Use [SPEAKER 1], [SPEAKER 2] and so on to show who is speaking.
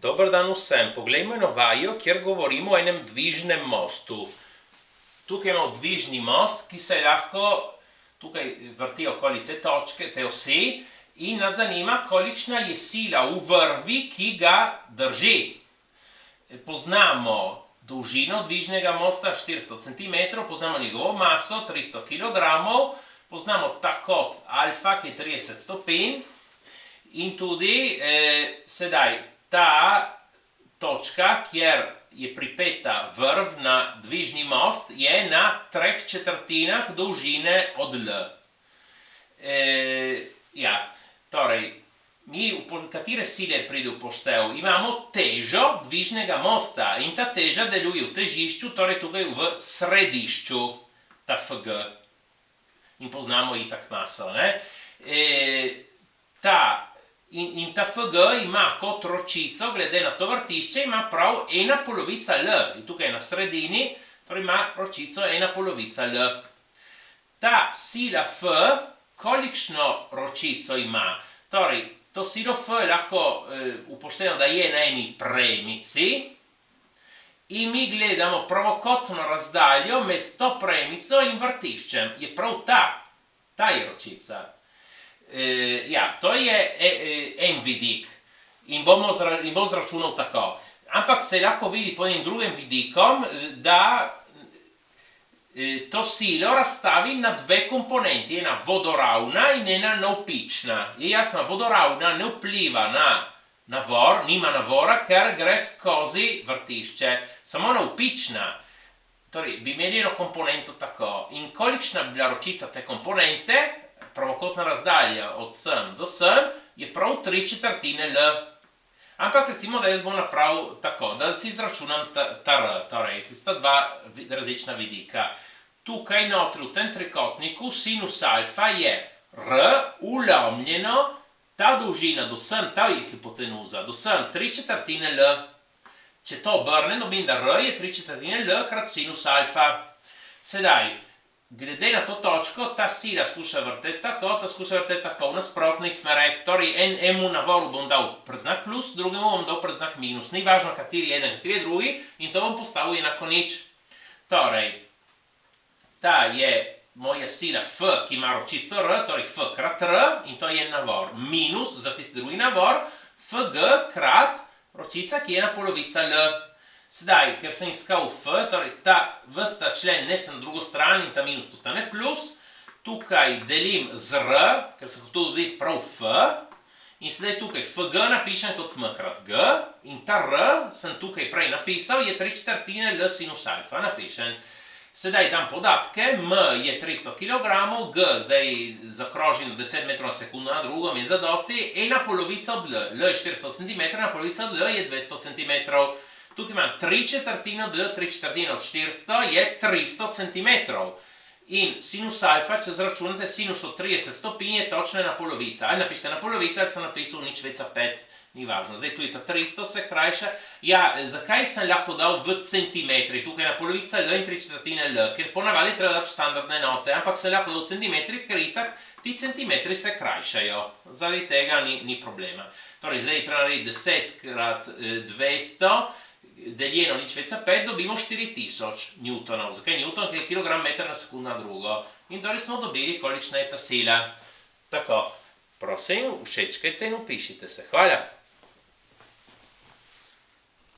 [SPEAKER 1] Dobar dan vsem. Poglejmo eno vajo, kjer govorimo o enem dvižnem mostu. Tukaj imamo dvižni most, ki se lahko tukaj vrti okoli te točke, te osi, in nas zanima, kolikšna je sila v vrvi, ki ga drži. Poznamo dolžino dvižnega mosta 400 cm, poznamo njegovo maso 300 kg, poznamo ta kot alfa, ki je 30 stopinj, in tudi sedaj ta točka, kjer je pripeta vrv na dvižni most, je na 3/4 dolžine od L. Torej, katere sile pride v poštev? Imamo težo dvižnega mosta in ta teža deluje v težišču, torej tukaj v središču, ta Fg. In poznamo itak maso. In ta Fg ima kot ročico, glede na to vrtišče, ima prav 1/polovica L. In tukaj je na sredini, torej ima ročico 1/polovica L. Ta sila F, kolikšno ročico ima? Torej, to silo F je lahko upoštevano, da je na eni premici, in mi gledamo pravokotno razdaljo med to premico in vrtiščem. Je prav ta je ročica. To je en vidik in bom zračunal tako. Ampak se lahko vidi po enim drugim vidikom, da to silo razstavim na dve komponenti, ena vodoravna in ena navpična. Je jasno, vodoravna ne vpliva na navor, nima navora, ker gre skozi vrtišče. Samo navpična, torej bi imeli eno komponento tako. In kolikšna bi bila ročica te komponente, pravokotna razdalja od sem do sem, je prav 3/4 L. Ampak recimo, da jaz bom napravil tako, da si izračunam ta R, torej, sta dva različna vidika. Tukaj notri v tem trikotniku sinus alfa je R ulomljeno, ta dolžina do sem, ta je hipotenuza, do sem 3/4 L. Če to obrnem, dobim, da R je 3/4 L krat sinus alfa. Sedaj, glede na to točko, ta sila skuša vrteti tako, ta skuša vrteti tako, v nasprotnih smereh. Torej, enemu navoru bom dal predznak plus, drugemu bom dal predznak minus. Ni važno, kateri je eden, kateri je drugi, in to bom postavil enako nič. Torej, ta je moja sila F, ki ima ročico R, torej F krat R, in to je en navor. Minus za tisti drugi navor, Fg krat ročica, ki je 1/polovica L. Sedaj, ker sem iskal F, torej ves ta člen nesem na drugo stran in ta minus postane plus, tukaj delim z R, ker sem hotel dobiti prav F, in sedaj tukaj Fg napišem kot M krat G, in ta R sem tukaj prej napisal, je 3/4 L sinus alfa, napišem. Sedaj dam podatke, M je 300 kg, G zdaj zakrožim na 10 metrov na sekundo na drugo, mi je zadosti, 1/polovica od L, L je 400 cm, 1/polovica od L je 200 cm. Tukaj imam 3/4 od L, 3/4 od 400 je 300 cm. In sinus alfa, če zračunate sinus od 30 stopinj, je točno 1/polovica. Ali napišete 1/polovica, ali sem napisal 0,5, ni važno. Zdaj tudi ta 300 se krajša. Ja, zakaj sem lahko dal v centimetrih? Tukaj 1/polovica L in 3/4 L, ker ponavadi treba dati standardne enote, ampak sem lahko dal v centimetrih, ker itak ti centimetri se krajšajo. Zaradi tega ni problema. Torej, zdaj treba narediti 10 krat 200, deljeno 0,5, dobimo 4000 newtonov. Zakaj newton? Ker je kilogram meter na sekundo na drugo. In torej smo dobili, kolikšna je ta sila. Tako, prosim, všečkajte in upišite se. Hvala.